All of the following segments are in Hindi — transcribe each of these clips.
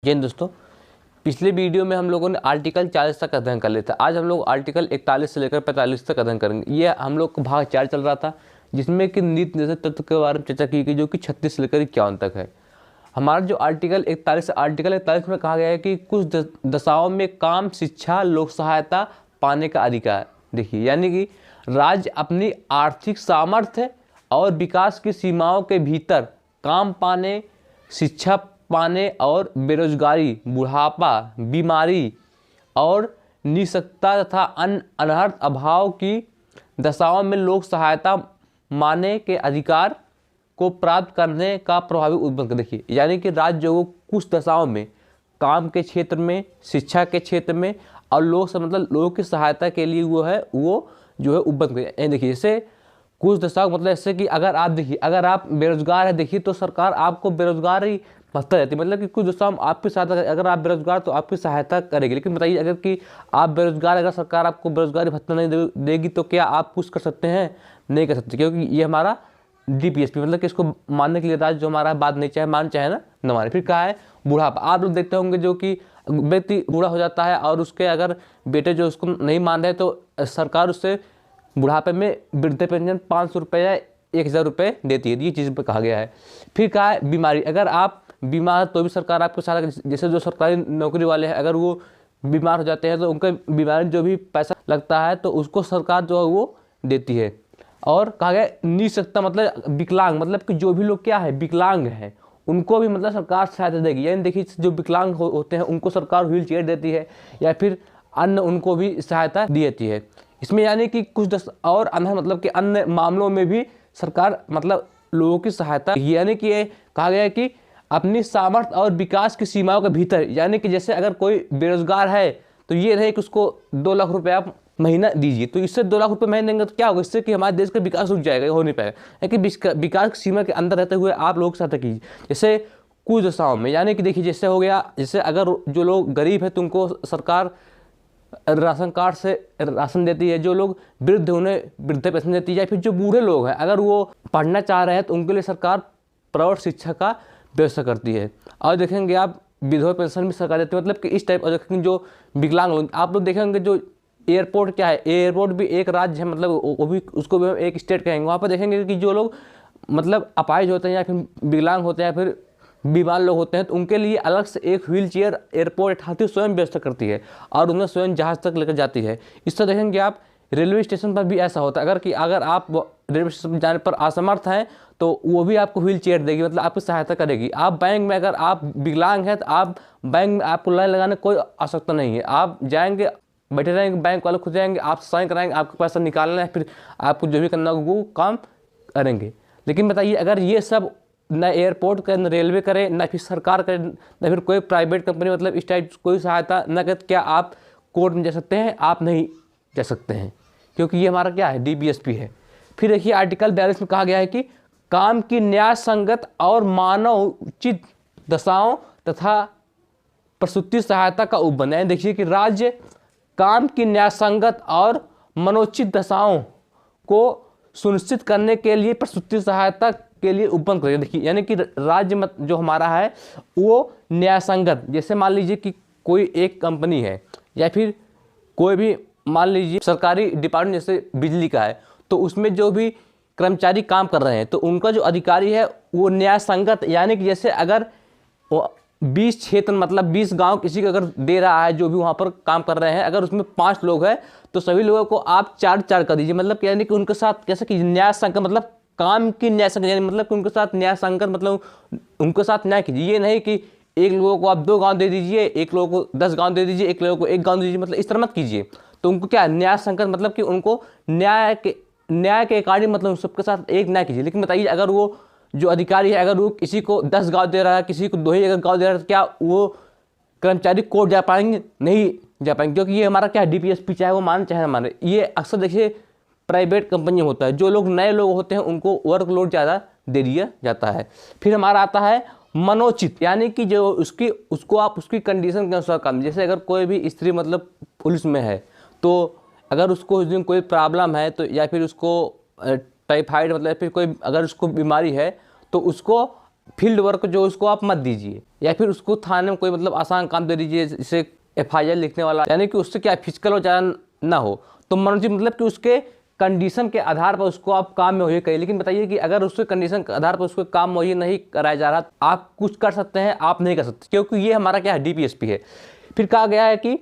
जय हिंद दोस्तों। पिछले वीडियो में हम लोगों ने आर्टिकल 40 तक अध्ययन कर लिया था। आज हम लोग आर्टिकल 41 से लेकर 45 तक अध्ययन करेंगे। ये हम लोग का भाग 4 चल रहा था, जिसमें कि नीति निर्देशक तत्व के बारे में चर्चा की गई, जो कि 36 से लेकर 51 तक है। हमारा जो आर्टिकल 41 में कहा गया है कि कुछ दशाओं में काम, शिक्षा, लोक सहायता पाने का अधिकार। देखिए, यानी कि राज्य अपनी आर्थिक सामर्थ्य और विकास की सीमाओं के भीतर काम पाने, शिक्षा पाने और बेरोजगारी, बुढ़ापा, बीमारी और निःशक्तता तथा अन्य अनर्हत अभाव की दशाओं में लोक सहायता माने के अधिकार को प्राप्त करने का प्रभावी उद्बंध कर। देखिए, यानी कि राज्य को कुछ दशाओं में काम के क्षेत्र में, शिक्षा के क्षेत्र में और लोगों की सहायता के लिए वो जो है उद्बंध कर। देखिए, जैसे कुछ दशाओं मतलब ऐसे कि अगर आप बेरोजगार है, देखिए तो सरकार आपको बेरोजगारी भत्ता देती है। मतलब कि कुछ दशाओं आपकी सहायता, अगर आप बेरोजगार तो आपकी सहायता करेगी। लेकिन बताइए, अगर कि आप बेरोजगार, अगर सरकार आपको बेरोजगारी भत्ता नहीं देगी तो क्या आप कुछ कर सकते हैं? नहीं कर सकते, क्योंकि ये हमारा DPSP मतलब कि इसको मानने के लिए राज्य जो हमारा बात नहीं चाहे मान, चाहे ना माने। फिर कहा है बुढ़ापा। आप लोग देखते होंगे जो कि व्यक्ति बूढ़ा हो जाता है और उसके अगर बेटे जो उसको नहीं मान रहे तो सरकार उससे बुढ़ापे में वृद्ध पेंशन 500 रुपये या 1000 रुपये देती है। ये चीज़ पर कहा गया है। फिर कहा है बीमारी। अगर आप बीमार तो भी सरकार आपको सहारा, जैसे जो सरकारी नौकरी वाले हैं अगर वो बीमार हो जाते हैं तो उनके बीमारी जो भी पैसा लगता है तो उसको सरकार जो है वो देती है। और कहा गया निःशक्तता मतलब विकलांग, मतलब कि जो भी लोग क्या है विकलांग हैं उनको भी मतलब सरकार सहायता देगी। यानी देखिए, जो विकलांग होते हैं उनको सरकार व्हील चेयर देती है या फिर अन्य उनको भी सहायता दी जाती है इसमें। यानी कि कुछ और अन्य मतलब कि अन्य मामलों में भी सरकार मतलब लोगों की सहायता। यानी कि ये कहा गया है कि अपनी सामर्थ्य और विकास की सीमाओं के भीतर, यानी कि जैसे अगर कोई बेरोजगार है तो ये रहे कि उसको 2 लाख रुपये आप महीना दीजिए, तो इससे 2 लाख रुपये महीने देंगे तो क्या होगा? इससे कि हमारे देश का विकास रुक जाएगा, हो नहीं पाएगा। कि विकास की सीमा के अंदर रहते हुए आप लोग सहायता कीजिए। जैसे कुछ दशाओं में, यानी कि देखिए जैसे हो गया, जैसे अगर जो लोग गरीब है तो उनको सरकार राशन कार्ड से राशन देती है। जो लोग वृद्ध उन्हें वृद्ध पेंशन देती है। या फिर जो बूढ़े लोग हैं अगर वो पढ़ना चाह रहे हैं तो उनके लिए सरकार प्रौढ़ शिक्षा का व्यवस्था करती है। और देखेंगे आप विधवा पेंशन भी सरकार देती है। मतलब कि इस टाइप। और देखेंगे जो विकलांग लोग, आप लोग देखेंगे जो एयरपोर्ट क्या है, एयरपोर्ट भी एक राज्य है, मतलब वो भी उसको भी एक स्टेट कहेंगे। वहाँ पर देखेंगे कि जो लोग मतलब अपाहिज होते हैं या फिर विकलांग होते हैं या फिर बीमार लोग होते हैं तो उनके लिए अलग से एक व्हील चेयर एयरपोर्ट अथॉरिटी स्वयं व्यवस्था करती है और उन्हें स्वयं जहाज़ तक लेकर जाती है। इस तरह देखेंगे आप रेलवे स्टेशन पर भी ऐसा होता है। अगर आप रेलवे स्टेशन पर जाने पर असमर्थ हैं तो वो भी आपको व्हील चेयर देगी, मतलब आपकी सहायता करेगी। आप बैंक में, अगर आप विकलांग हैं तो आप बैंक में आपको लाइन लगाने कोई आवश्यकता नहीं है। आप जाएंगे, बैठे रहेंगे, बैंक वाले खुद जाएंगे, आप साइन कराएंगे, आपको पैसा निकालना है, फिर आपको जो भी करना होगा वो काम करेंगे। लेकिन बताइए, अगर ये सब न एयरपोर्ट करे, न रेलवे करे, न फिर सरकार करे, न फिर कोई प्राइवेट कंपनी मतलब इस टाइप कोई सहायता न करे, क्या आप कोर्ट में जा सकते हैं? आप नहीं जा सकते हैं, क्योंकि ये हमारा क्या है, DPSP है। फिर देखिए आर्टिकल 42 में कहा गया है कि काम की न्याय संगत और मानव उचित दशाओं तथा प्रसूति सहायता का उपबंध है। देखिए कि राज्य काम की न्याय संगत और मनोचित दशाओं को सुनिश्चित करने के लिए प्रसूति सहायता के लिए उपबंध करेगा। देखिए, यानी कि राज्य जो हमारा है वो न्यायसंगत, जैसे मान लीजिए कि कोई एक कंपनी है या फिर कोई भी मान लीजिए सरकारी डिपार्टमेंट जैसे बिजली का है, तो उसमें जो भी कर्मचारी काम कर रहे हैं तो उनका जो अधिकारी है वो न्यायसंगत, यानी कि जैसे अगर 20 क्षेत्र मतलब 20 गांव किसी को अगर दे रहा है जो भी वहाँ पर काम कर रहे हैं, अगर उसमें 5 लोग हैं तो सभी लोगों को आप 4-4 कर दीजिए। मतलब यानी कि उनके साथ कैसे कि न्याय संगत, मतलब काम की न्याय संगत, यानी मतलब कि उनके साथ न्याय संगत मतलब उनके साथ न्याय कीजिए। ये नहीं कि एक लोगों को आप 2 गाँव दे दीजिए, एक लोगों को 10 गाँव दे दीजिए, एक लोगों को 1 गाँव दे दीजिए, मतलब इस तरह मत कीजिए। तो उनको क्या न्याय संगत मतलब कि उनको न्याय के अकॉर्डिंग मतलब सबके साथ एक न्याय कीजिए। लेकिन बताइए, अगर वो जो अधिकारी है अगर वो किसी को 10 गाँव दे रहा है, किसी को 2 ही अगर गाँव दे रहा है, तो क्या वो कर्मचारी कोर्ट जा पाएंगे? नहीं जा पाएंगे, क्योंकि ये हमारा क्या है DPSP, चाहे वो मान चाहे ना माने। ये अक्सर देखिए प्राइवेट कंपनी होता है, जो लोग नए लोग होते हैं उनको वर्कलोड ज़्यादा दे दिया जाता है। फिर हमारा आता है मनोचित, यानी कि जो उसको आप उसकी कंडीशन के अनुसार काम। जैसे अगर कोई भी स्त्री मतलब पुलिस में है तो अगर उसको उस दिन कोई प्रॉब्लम है तो या फिर उसको टाइफाइड मतलब फिर कोई अगर उसको बीमारी है तो उसको फील्ड वर्क जो उसको आप मत दीजिए, या फिर उसको थाने में कोई मतलब आसान काम दे दीजिए, जैसे FIR लिखने वाला, यानी कि उससे क्या फिजिकल और ज़्यादा ना हो। तो मनोज जी मतलब कि उसके कंडीशन के आधार पर उसको आप काम में मुहैया करिए। लेकिन बताइए कि अगर उसके कंडीशन के आधार पर उसको काम मुहैया नहीं कराया जा रहा, आप कुछ कर सकते हैं? आप नहीं कर सकते, क्योंकि ये हमारा क्या है, DPSP है। फिर कहा गया है कि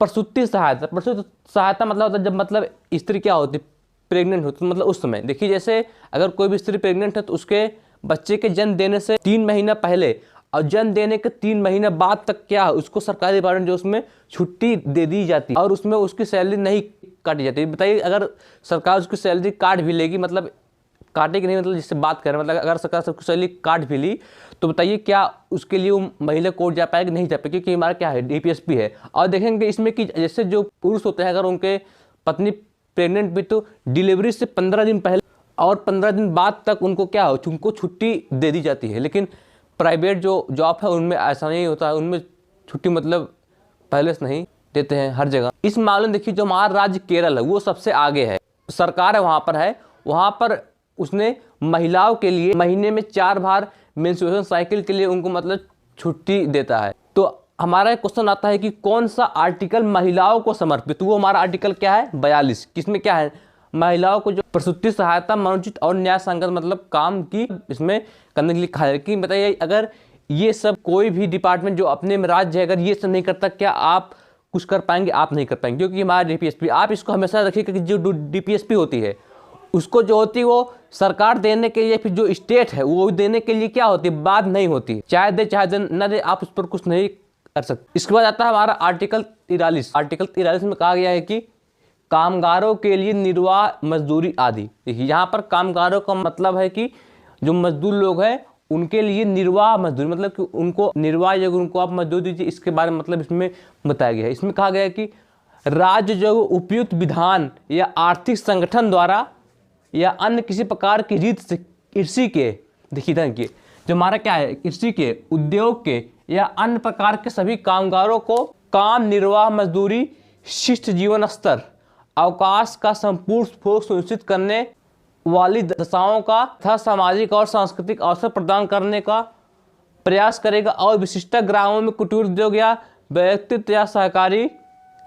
प्रसूति सहायता। प्रसूति सहायता मतलब होता है जब मतलब स्त्री क्या होती, प्रेग्नेंट होती, तो मतलब उस समय देखिए, जैसे अगर कोई भी स्त्री प्रेग्नेंट है तो उसके बच्चे के जन्म देने से 3 महीना पहले और जन्म देने के 3 महीने बाद तक क्या उसको सरकारी डिपार्टमेंट जो उसमें छुट्टी दे दी जाती है और उसमें उसकी सैलरी नहीं काटी जाती। बताइए अगर सरकार उसकी सैलरी काट भी लेगी, मतलब काटेगी नहीं, मतलब जिससे बात करें, मतलब अगर सरकार सबकी सैलरी काट भी ली तो बताइए क्या उसके लिए वो महिला कोर्ट जा पाएगी? नहीं जा पाएगी, क्योंकि हमारा क्या है, DPSP है। और देखेंगे इसमें कि जैसे जो पुरुष होते हैं, अगर उनके पत्नी प्रेग्नेंट भी तो डिलीवरी से 15 दिन पहले और 15 दिन बाद तक उनको क्या हो, उनको छुट्टी दे दी जाती है। लेकिन प्राइवेट जो जॉब है उनमें ऐसा नहीं होता है, उनमें छुट्टी मतलब पहले से नहीं देते हैं हर जगह। इस मामले में देखिए जो हमारा राज्य केरल है वो सबसे आगे है, सरकार है वहाँ पर उसने महिलाओं के लिए महीने में 4 बार मेंस्ट्रुएशन साइकिल के लिए उनको मतलब छुट्टी देता है। तो हमारा क्वेश्चन आता है कि कौन सा आर्टिकल महिलाओं को समर्पित? वो हमारा आर्टिकल क्या है, 42, किसमें क्या है, महिलाओं को जो प्रसूति सहायता, मनोचित और न्याय संगत मतलब काम की इसमें करने के लिए कहा है। कि बताइए अगर ये सब कोई भी डिपार्टमेंट जो अपने में राज्य है अगर ये सब नहीं करता, क्या आप कुछ कर पाएंगे? आप नहीं कर पाएंगे, क्योंकि हमारा DPSP, आप इसको हमेशा रखिएगा कि जो DPSP होती है उसको जो होती है वो सरकार देने के लिए, फिर जो स्टेट है वो देने के लिए क्या होती है, बात नहीं होती, चाहे दे चाहे न दे, आप उस पर कुछ नहीं कर सकते। इसके बाद आता है हमारा आर्टिकल 43। आर्टिकल 43 में कहा गया है कि कामगारों के लिए निर्वाह मजदूरी आदि। देखिए यहाँ पर कामगारों का मतलब है कि जो मजदूर लोग हैं उनके लिए निर्वाह मजदूरी, मतलब कि उनको निर्वाह जो उनको आप मजदूरी दीजिए, इसके बारे में मतलब इसमें बताया गया है। इसमें कहा गया है कि राज्य जो उपयुक्त विधान या आर्थिक संगठन द्वारा या अन्य किसी प्रकार की रीत से कृषि के, देखिए जो हमारा क्या है, कृषि के, उद्योग के या अन्य प्रकार के सभी कामगारों को काम निर्वाह मजदूरी, शिष्ट जीवन स्तर, अवकाश का संपूर्ण उपभोग सुनिश्चित करने वाली दशाओं का तथा सामाजिक और सांस्कृतिक अवसर प्रदान करने का प्रयास करेगा और विशिष्ट ग्रामों में कुटीर उद्योग या व्यक्तित्व या सहकारी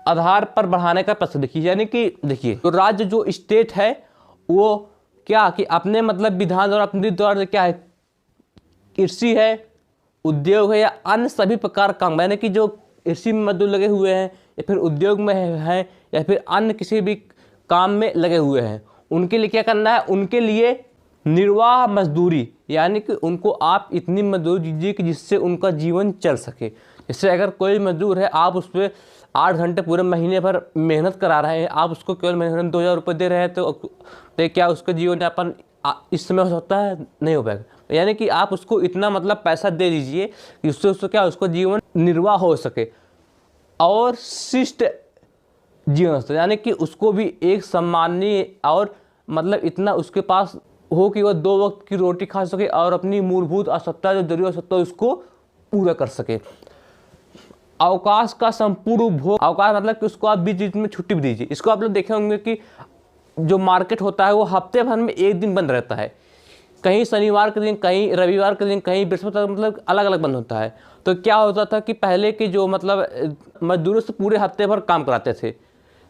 आधार पर बढ़ाने का प्रयास। देखिए यानी कि देखिए तो राज्य जो स्टेट है वो क्या कि अपने मतलब विधान और अपने द्वारा क्या है, कृषि है, उद्योग है या अन्य सभी प्रकार काम, यानी कि जो कृषि में मजदूर लगे हुए हैं या फिर उद्योग में हैं या फिर अन्य किसी भी काम में लगे हुए हैं, उनके लिए क्या करना है, उनके लिए निर्वाह मजदूरी, यानी कि उनको आप इतनी मजदूरी दीजिए कि जिससे उनका जीवन चल सके। जैसे अगर कोई मजदूर है, आप उस पर 8 घंटे पूरे महीने भर मेहनत करा रहे हैं, आप उसको केवल महीने में 2000 रुपये दे रहे हैं, तो क्या उसका जीवन यापन इस समय हो सकता है? नहीं हो पाएगा। यानी कि आप उसको इतना मतलब पैसा दे दीजिए कि उससे उसको क्या उसको जीवन निर्वाह हो सके। और शिष्ट जीवन स्तर, यानी कि उसको भी एक सम्माननीय और मतलब इतना उसके पास हो कि वह 2 वक्त की रोटी खा सके और अपनी मूलभूत आवश्यकता जो जरूरी आवश्यकता उसको पूरा कर सके। अवकाश का संपूर्ण उपभोग, अवकाश मतलब कि उसको आप बीच में छुट्टी भी दीजिए। इसको आप लोग देखे होंगे कि जो मार्केट होता है वो हफ्ते भर में 1 दिन बंद रहता है, कहीं शनिवार के दिन, कहीं रविवार के दिन, कहीं बृहस्पतिवार, मतलब अलग अलग बंद होता है। तो क्या होता था कि पहले के जो मतलब मजदूरों से पूरे हफ्ते भर काम कराते थे,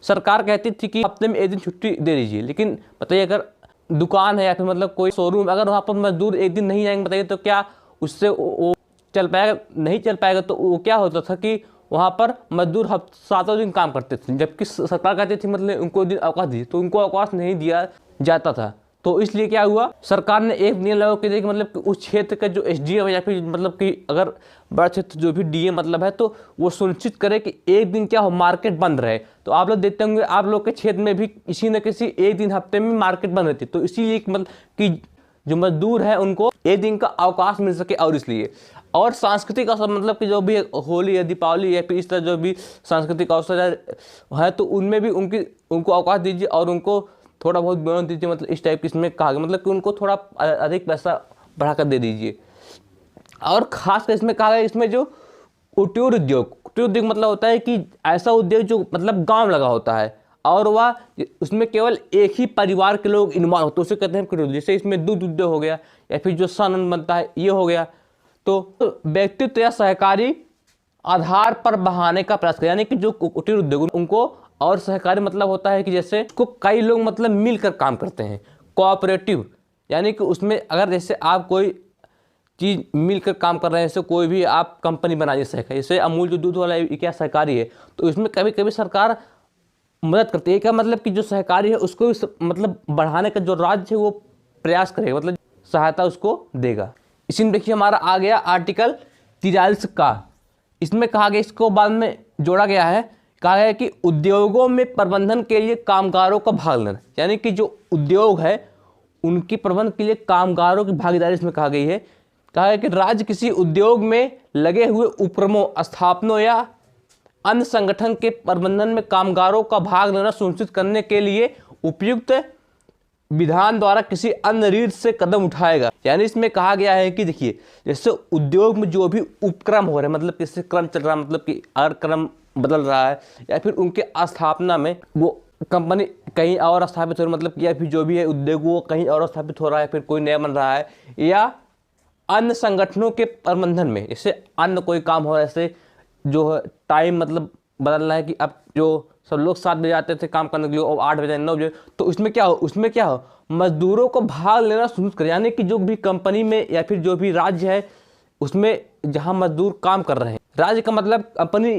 सरकार कहती थी कि हफ्ते में 1 दिन छुट्टी दे दीजिए। लेकिन बताइए अगर दुकान है या फिर मतलब कोई शोरूम, अगर वहाँ पर मजदूर 1 दिन नहीं जाएंगे, बताइए तो क्या उससे वो चल पाएगा? नहीं चल पाएगा। तो वो क्या होता था कि वहाँ पर मजदूर 7 दिन काम करते थे, जबकि सरकार कहती थी मतलब उनको दिन अवकाश दीजिए, तो उनको अवकाश नहीं दिया जाता था। तो इसलिए क्या हुआ, सरकार ने एक नियम लागू किया कि मतलब कि उस क्षेत्र का जो SDM या फिर मतलब कि अगर बड़ा क्षेत्र जो भी DM मतलब है, तो वो सुनिश्चित करे कि 1 दिन क्या हो, मार्केट बंद रहे। तो आप लोग देखते होंगे आप लोग के क्षेत्र में भी किसी न किसी 1 दिन हफ्ते में मार्केट बंद रहती है। तो इसीलिए मतलब कि जो मजदूर है उनको 1 दिन का अवकाश मिल सके। और इसलिए और सांस्कृतिक अवसर, मतलब कि जो भी होली या दीपावली या फिर इस तरह जो भी सांस्कृतिक अवसर है, तो उनमें भी उनको अवकाश दीजिए और उनको थोड़ा बहुत बोनस दीजिए। मतलब इस टाइप की इसमें कहा गया, मतलब कि उनको थोड़ा अधिक पैसा बढ़ाकर दे दीजिए। और खास कर इसमें कहा गया, इसमें जो कुटीर उद्योग मतलब होता है कि ऐसा उद्योग जो मतलब गांव लगा होता है। और वह उसमें केवल एक ही परिवार के लोग इन्वॉल्व होते, उसे कहते हैं कुटीर। जैसे इसमें दूध उद्योग हो गया या फिर जो सन बनता है ये हो गया। तो व्यक्तित्व या सहकारी आधार पर बढ़ाने का प्रयास करें, यानी कि जो कुटीर उद्योग उनको, और सहकारी मतलब होता है कि जैसे उसको कई लोग मतलब मिलकर काम करते हैं, कोऑपरेटिव, यानी कि उसमें अगर जैसे आप कोई चीज़ मिलकर काम कर रहे हैं, जैसे कोई भी आप कंपनी बनाइए सहकारी, जैसे अमूल जो दूध वाला है क्या सहकारी है, तो इसमें कभी कभी सरकार मदद करती है। क्या मतलब कि जो सहकारी है उसको मतलब बढ़ाने का जो राज्य है वो प्रयास करेगा, मतलब सहायता उसको देगा। इसी में देखिए हमारा आ गया आर्टिकल 43 का। इसमें कहा गया, इसको बाद में जोड़ा गया है, कहा गया कि उद्योगों में प्रबंधन के लिए कामगारों का भाग लेना, यानी कि जो उद्योग है उनकी प्रबंधन के लिए कामगारों की भागीदारी इसमें कहा गई है। कहा है कि राज्य किसी उद्योग में लगे हुए उपक्रमों, स्थापनों या अन्य संगठन के प्रबंधन में कामगारों का भाग लेना सुनिश्चित करने के लिए उपयुक्त विधान द्वारा किसी अन्य रीत से कदम उठाएगा। यानी इसमें कहा गया है कि देखिए, जैसे उद्योग में जो भी उपक्रम हो रहे हैं, मतलब किसी क्रम चल रहा है, मतलब कि हर क्रम बदल रहा है, या फिर उनके स्थापना में वो कंपनी कहीं और स्थापित हो रही है, मतलब या फिर जो भी है उद्योग वो कहीं और स्थापित हो रहा है, फिर कोई नया बन रहा है, या अन्य संगठनों के प्रबंधन में जैसे अन्य कोई काम हो रहा है, जैसे जो है टाइम मतलब बदलना है कि अब जो सब लोग 7 बजे आते थे काम करने के लिए और 8 बजे 9 बजे, तो उसमें क्या हो मजदूरों को भाग लेना सुनिश्चित करें। यानी कि जो भी कंपनी में या फिर जो भी राज्य है उसमें जहां मजदूर काम कर रहे हैं, राज्य का मतलब कंपनी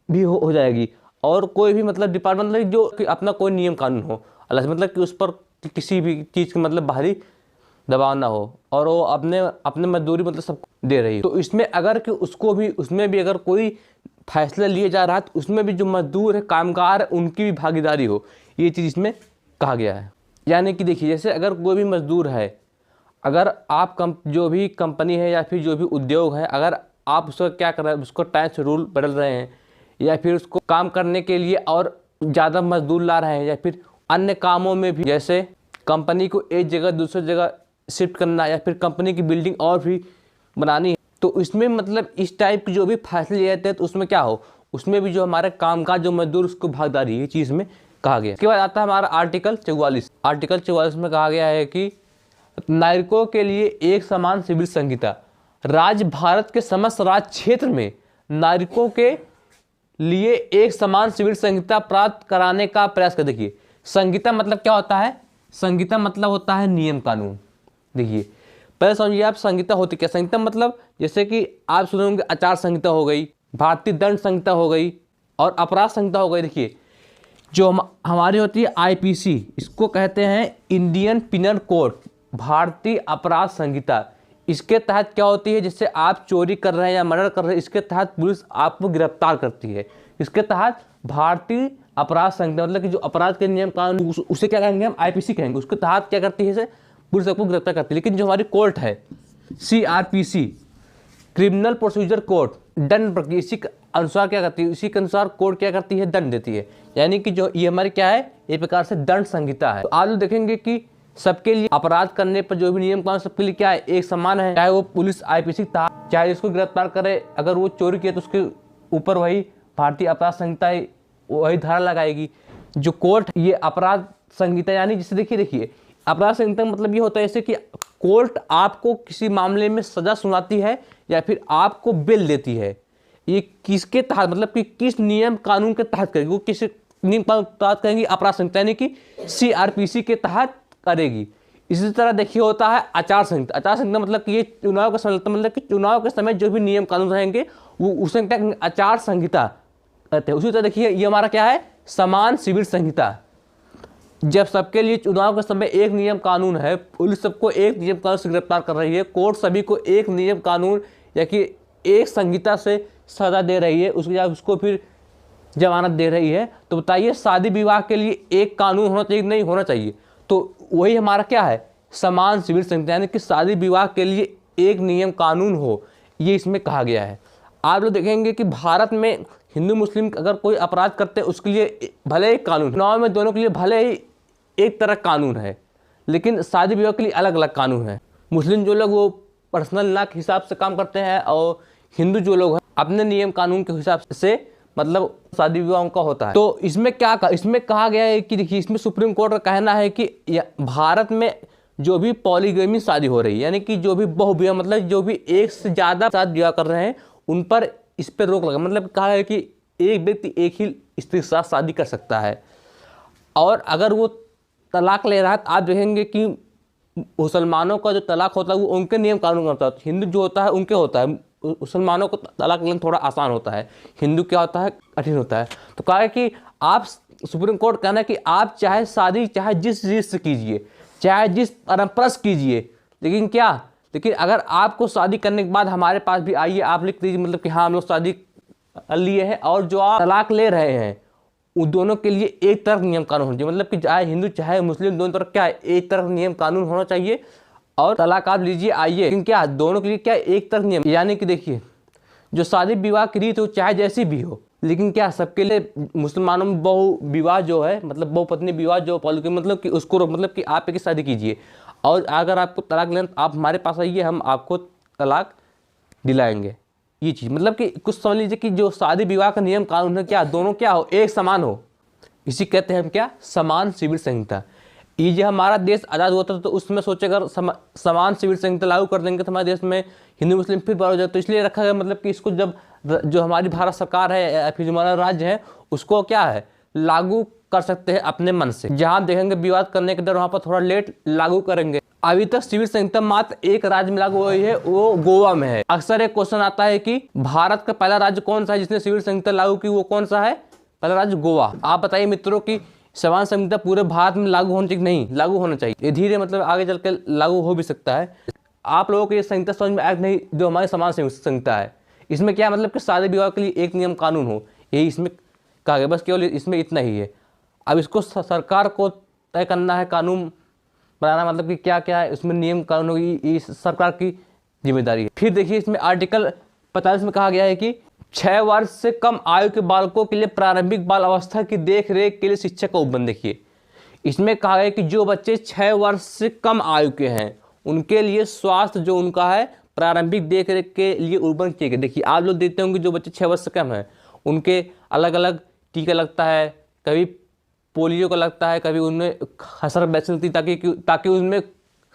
भी हो जाएगी, और कोई भी मतलब डिपार्टमेंट मतलब जो कि अपना कोई नियम कानून हो अलग से, मतलब कि उस पर किसी भी चीज़ का मतलब बाहरी दबाव ना हो, और वो अपने मजदूरी मतलब सबको दे रही है। तो इसमें अगर कि उसमें भी अगर कोई फैसला लिए जा रहा है तो उसमें भी जो मजदूर है, कामगार है, उनकी भी भागीदारी हो, ये चीज़ इसमें कहा गया है। यानी कि देखिए, जैसे अगर कोई भी मजदूर है, अगर आप जो भी कंपनी है या फिर जो भी उद्योग है, अगर आप उसका क्या कर रहे हैं, उसको टाइम से रूल बदल रहे हैं, या फिर उसको काम करने के लिए और ज़्यादा मजदूर ला रहे हैं, या फिर अन्य कामों में भी जैसे कंपनी को एक जगह दूसरी जगह शिफ्ट करना, या फिर कंपनी की बिल्डिंग और भी बनानी है, तो इसमें मतलब इस टाइप के जो भी फैसले लिए जाते हैं, तो उसमें क्या हो, उसमें भी जो हमारे कामकाज जो मजदूर उसको भागीदारी ये चीज़ में कहा गया। इसके बाद आता है हमारा आर्टिकल 44। आर्टिकल 44 में कहा गया है कि नागरिकों के लिए एक समान सिविल संहिता, राज्य भारत के समस्त राज्य क्षेत्र में नागरिकों के लिए एक समान सिविल संहिता प्राप्त कराने का प्रयास कर। देखिए, संहिता मतलब क्या होता है, संहिता मतलब होता है नियम कानून। देखिए पहले समझिए आप संहिता होती क्या। संहिता मतलब जैसे कि आप सुनेंगे आचार संहिता हो गई, भारतीय दंड संहिता हो गई, और अपराध संहिता हो गई। देखिए जो हमारी होती है आईपीसी, इसको कहते हैं इंडियन पिनल कोड, भारतीय अपराध संहिता। इसके तहत क्या होती है, जैसे आप चोरी कर रहे हैं या मर्डर कर रहे हैं, इसके तहत पुलिस आपको गिरफ्तार करती है। इसके तहत भारतीय अपराध संहिता, मतलब कि जो अपराध के नियम कानून उसे क्या कहेंगे हम, आईपीसी कहेंगे। उसके तहत क्या करती है, पुलिस आपको गिरफ्तार करती है। लेकिन जो हमारी कोर्ट है सीआरपीसी, क्रिमिनल प्रोसीजर कोड, दंड प्रक्रिया, इसी के अनुसार क्या करती है, इसी के अनुसार कोर्ट क्या करती है, दंड देती है। यानी कि जो ये हमारी क्या है, एक प्रकार से दंड संहिता है। तो आज लोग देखेंगे कि सबके लिए अपराध करने पर जो भी नियम कानून सबके लिए क्या है, एक समान है। चाहे वो पुलिस आईपीसी चाहे इसको गिरफ्तार करे, अगर वो चोरी किया तो उसके ऊपर वही भारतीय अपराध संहिता वही धारा लगाएगी। जो कोर्ट ये अपराध संहिता, यानी जिसे देखिए अपराध संहिता मतलब ये होता है जैसे कि कोर्ट आपको किसी मामले में सजा सुनाती है या फिर आपको बेल देती है। ये किसके तहत, मतलब कि किस नियम कानून के तहत करेगी, वो किस नियम कानून के तहत करेंगी, अपराध संहिता यानी कि सीआरपीसी के तहत करेगी। इसी तरह देखिए होता है आचार संहिता। आचार संहिता मतलब कि ये चुनाव का समय, मतलब कि चुनाव के समय जो भी नियम कानून रहेंगे वो उसे क्या कहेंगे, आचार संहिता कहते हैं। उसी तरह देखिए ये हमारा क्या है, समान सिविल संहिता। जब सबके लिए चुनाव के समय एक नियम कानून है, पुलिस सबको एक नियम कानून से गिरफ्तार कर रही है, कोर्ट सभी को एक नियम कानून या कि एक संहिता से सजा दे रही है, उसके बाद उसको फिर जमानत दे रही है, तो बताइए शादी विवाह के लिए एक कानून होना चाहिए, नहीं होना चाहिए। तो वही हमारा क्या है, समान सिविल संहिता, यानी कि शादी विवाह के लिए एक नियम कानून हो, ये इसमें कहा गया है। आप लोग देखेंगे कि भारत में हिंदू मुस्लिम अगर कोई अपराध करते हैं उसके लिए भले ही कानून, चुनाव में दोनों के लिए भले ही एक तरह कानून है, लेकिन शादी विवाह के लिए अलग अलग कानून है। मुस्लिम जो लोग वो पर्सनल लॉ के हिसाब से काम करते हैं, और हिंदू जो लोग हैं अपने नियम कानून के हिसाब से मतलब शादी विवाह उनका होता है। तो इसमें इसमें कहा गया है कि देखिए, इसमें सुप्रीम कोर्ट का कहना है कि भारत में जो भी पॉलीगेमी शादी हो रही है, यानी कि जो भी बहुविवाह, मतलब जो भी एक से ज़्यादा साथ विवाह कर रहे हैं, उन पर इस पर रोक लगा। मतलब कहा है कि एक व्यक्ति एक ही स्त्री के साथ शादी कर सकता है, और अगर वो तलाक ले रहा है तो आप देखेंगे कि मुसलमानों का जो तलाक होता है वो उनके नियम कानून होता है, हिंदू जो होता है उनके होता है। मुसलमानों को तलाक लेना थोड़ा आसान होता है, हिंदू क्या होता है, कठिन होता है। तो कहा है कि आप, सुप्रीम कोर्ट कहना है कि आप चाहे शादी चाहे जिस रीत से कीजिए, चाहे जिस परंपरा से कीजिए, लेकिन अगर आपको शादी करने के बाद हमारे पास भी आइए, आप लिख दीजिए मतलब कि हाँ हम लोग शादी कर लिए हैं, और जो आप तलाक ले रहे हैं उन दोनों के लिए एक तरफ नियम कानून होना चाहिए। मतलब कि चाहे हिंदू चाहे मुस्लिम, दोनों तरफ क्या है, एक तरफ नियम कानून होना चाहिए। और तलाक आप लीजिए आइए, लेकिन क्या दोनों के लिए क्या एक तरफ नियम, यानी कि देखिए जो शादी विवाह की रीत हो चाहे जैसी भी हो, लेकिन क्या सबके लिए मुसलमानों में बहु विवाह जो है, मतलब बहुपत्नी विवाह जो पॉलिगेमी, मतलब कि उसको मतलब कि आप एक शादी कीजिए, और अगर आपको तलाक लेना आप हमारे पास आइए, हम आपको तलाक दिलाएंगे। ये चीज़ मतलब कि कुछ समझ लीजिए कि जो शादी विवाह का नियम कानून है क्या दोनों क्या हो, एक समान हो। इसी कहते हैं हम क्या, समान सिविल संहिता। ये जो हमारा देश आज़ाद हुआ था तो उसमें सोचे अगर समान सिविल संहिता लागू कर देंगे तो हमारे देश में हिंदू मुस्लिम फिर बड़ा हो जाए। तो इसलिए रखा गया, मतलब कि इसको जब जो हमारी भारत सरकार है या फिर जो हमारा राज्य है उसको क्या है, लागू कर सकते हैं अपने मन से। जहाँ देखेंगे विवाद करने के डर, वहाँ पर थोड़ा लेट लागू करेंगे। अभी तक सिविल संहिता मात्र एक राज्य में लागू हुई है, वो गोवा में है। अक्सर एक क्वेश्चन आता है कि भारत का पहला राज्य कौन सा है जिसने सिविल संहिता लागू की, वो कौन सा है, पहला राज्य गोवा। आप बताइए मित्रों की समान संहिता पूरे भारत में लागू होना चाहिए, नहीं लागू होना चाहिए, ये धीरे मतलब आगे चल के लागू हो भी सकता है। आप लोगों को ये संहिता समझ में आए नहीं, जो हमारी समान संहिता है इसमें क्या मतलब कि शादी विवाह के लिए एक नियम कानून हो, यही इसमें कहा गया, बस केवल इसमें इतना ही है। अब इसको सरकार को तय करना है, कानून बनाना, मतलब कि क्या क्या है उसमें नियम कानून होगी, ये सरकार की जिम्मेदारी है। फिर देखिए इसमें आर्टिकल 45 में कहा गया है कि 6 वर्ष से कम आयु के बालकों के लिए प्रारंभिक बाल अवस्था की देख रेख के लिए शिक्षा का उपबंध। देखिए इसमें कहा गया कि जो बच्चे 6 वर्ष से कम आयु के हैं उनके लिए स्वास्थ्य जो उनका है प्रारंभिक देख रेख के लिए उपबंध किए गए। देखिए आप लोग देखते होंगे जो बच्चे 6 वर्ष से कम हैं उनके अलग अलग टीका लगता है, कभी पोलियो का लगता है, कभी उनमें खसरा वैक्सीन ताकि उनमें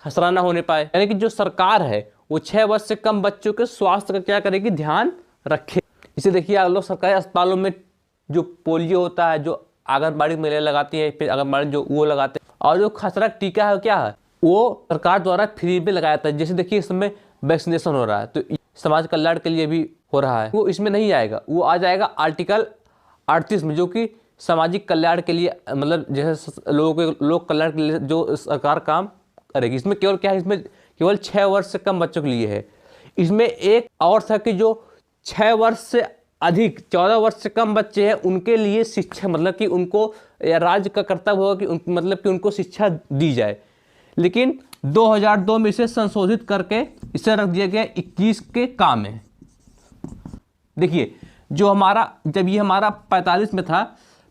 खसरा ना होने पाए। यानी कि जो सरकार है वो 6 वर्ष से कम बच्चों के स्वास्थ्य का क्या करेगी, ध्यान रखे। इसे देखिए आप लोग सरकारी अस्पतालों में जो पोलियो होता है, जो आंगनबाड़ी महिलाएं लगाती है, फिर आंगनबाड़ी जो वो लगाते हैं, और जो खसरा टीका है क्या है वो सरकार द्वारा फ्री में लगाया जाता है। जैसे देखिए इस समय वैक्सीनेशन हो रहा है तो समाज कल्याण के लिए भी हो रहा है, वो इसमें नहीं आएगा, वो आ जाएगा आर्टिकल 38 में, जो कि सामाजिक कल्याण के लिए, मतलब जैसे लोक कल्याण के लिए जो सरकार काम करेगी। इसमें केवल क्या है, इसमें केवल 6 वर्ष से कम बच्चों के लिए है। इसमें एक और था कि जो 6 वर्ष से अधिक 14 वर्ष से कम बच्चे हैं उनके लिए शिक्षा, मतलब कि उनको राज्य का कर्तव्य होगा कि मतलब कि उनको शिक्षा दी जाए। लेकिन 2002 में इसे संशोधित करके इसे रख दिया गया 21 के काम है। देखिए जो हमारा, जब ये हमारा 45 में था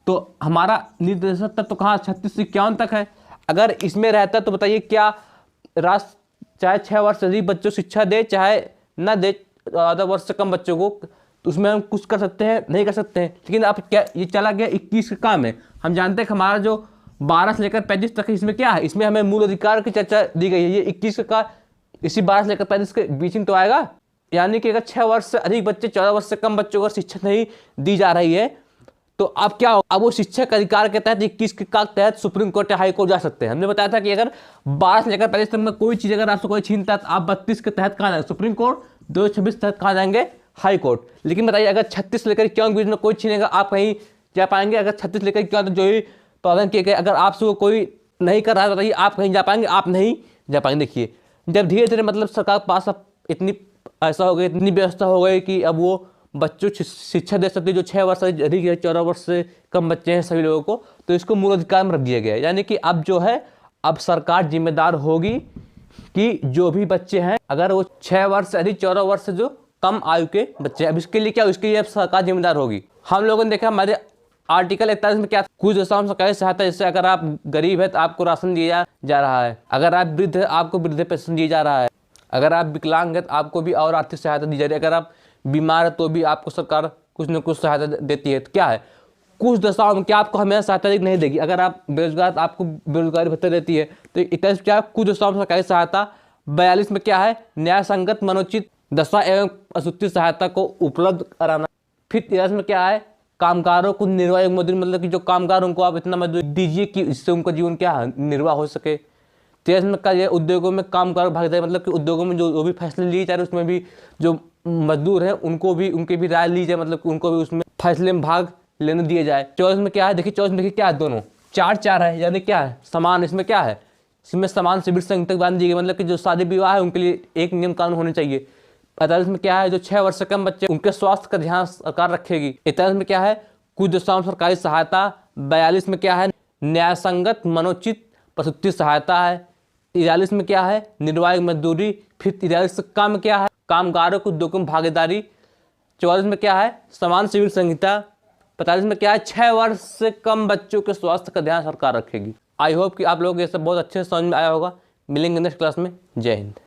तो हमारा निर्देशक तक तो कहाँ 36 से 51 तक है। अगर इसमें रहता तो बताइए क्या राष्ट्र चाहे 6 वर्ष से अधिक बच्चों को शिक्षा दे चाहे ना दे, 14 वर्ष से कम बच्चों को, तो उसमें हम कुछ कर सकते हैं, नहीं कर सकते हैं। लेकिन अब क्या ये चला गया 21 का काम है। हम जानते हैं कि हमारा जो 12 से लेकर 35 तक है, इसमें क्या है, इसमें हमें मूल अधिकार की चर्चा दी गई है। ये 21 का इसी 12 से लेकर 35 के बीच में तो आएगा। यानी कि अगर 6 वर्ष से अधिक बच्चे 14 वर्ष से कम बच्चों को शिक्षा नहीं दी जा रही है तो अब क्या हो, अब वो शिक्षा के अधिकार के तहत 21 के तहत सुप्रीम कोर्ट या हाई कोर्ट जा सकते हैं। हमने बताया था कि अगर 12 से लेकर 35 तक में कोई चीज़ अगर आपसे कोई छीनता है तो आप 32 के तहत कहाँ जाएंगे, सुप्रीम कोर्ट, 226 तहत कहाँ जाएंगे, हाई कोर्ट। लेकिन बताइए अगर 36 लेकर 51 के बीच में कोई छीनेगा आप कहीं जा पाएंगे? अगर 36 लेकर 51 जो ही प्रावधान किए गए अगर आपसे वो कोई नहीं कर रहा है बताइए आप कहीं जा पाएंगे? आप नहीं जा पाएंगे। देखिए जब धीरे धीरे मतलब सरकार के पास अब इतनी ऐसा हो गया, इतनी व्यवस्था हो गई कि अब वो बच्चों शिक्षा दे सकते जो 6 वर्ष से अधिक है, 14 वर्ष से कम बच्चे हैं सभी लोगों को, तो इसको मूल अधिकार में रख दिया गया है। यानी कि अब जो है अब सरकार जिम्मेदार होगी कि जो भी बच्चे हैं अगर वो 6 वर्ष से अधिक 14 वर्ष से जो कम आयु के बच्चे हैं, अब इसके लिए क्या, इसके लिए अब सरकार जिम्मेदार होगी। हम लोगों ने देखा हमारे आर्टिकल 41 में क्या, कुछ ऐसा सरकारी सहायता, जैसे अगर आप गरीब है तो आपको राशन दिया जा रहा है, अगर आप वृद्ध है आपको वृद्ध पेंशन दिया जा रहा है, अगर आप विकलांग है तो आपको भी और आर्थिक सहायता दी जा रही है, अगर आप बीमार है तो भी आपको सरकार कुछ न कुछ सहायता देती है। तो क्या है, कुछ दशाओं में क्या आपको हमेशा सहायता नहीं देगी। अगर आप बेरोजगार, आपको बेरोजगारी भत्ता देती है, तो 41 क्या है, कुछ दशाओं में सरकारी सहायता। 42 में क्या है, न्याय संगत मनोचित दशा एवं असूचित सहायता को उपलब्ध कराना। फिर 43 में क्या है, कामगारों को निर्वाह मजदूरी, मतलब कि जो कामगार उनको आप इतना मजदूरी दीजिए कि इससे उनका जीवन क्या है, निर्वाह हो सके। 23 में क्या है, उद्योगों में कामगार भागीदारी, मतलब कि उद्योगों में जो भी फैसले लिए जा रहे हैं उसमें भी जो मजदूर हैं उनको भी, उनकी भी राय ली जाए, मतलब कि उनको भी उसमें फैसले में भाग लेने दिए जाए। 24 में क्या है, देखिए 24 में देखिए क्या है, दोनों 4-4 है, यानी क्या है, समान। इसमें क्या है, इसमें समान सिविल संघ तक बांध दी गई, मतलब कि जो शादी विवाह है उनके लिए एक नियम कानून होने चाहिए। 45 में क्या है, जो 6 वर्ष से कम बच्चे उनके स्वास्थ्य का ध्यान सरकार रखेगी। 41 में क्या है, कुछ दशाओं में सरकारी सहायता। 42 में क्या है, न्याय संगत मनोचित प्रसूति सहायता है। 43 में क्या है, निर्वाह मजदूरी। फिर 43 से कम क्या है, कामगारों को उद्योगों में भागीदारी। 44 में क्या है, समान सिविल संहिता। 45 में क्या है, 6 वर्ष से कम बच्चों के स्वास्थ्य का ध्यान सरकार रखेगी। आई होप कि आप लोग ये सब बहुत अच्छे से समझ में आया होगा। मिलेंगे नेक्स्ट क्लास में। जय हिंद।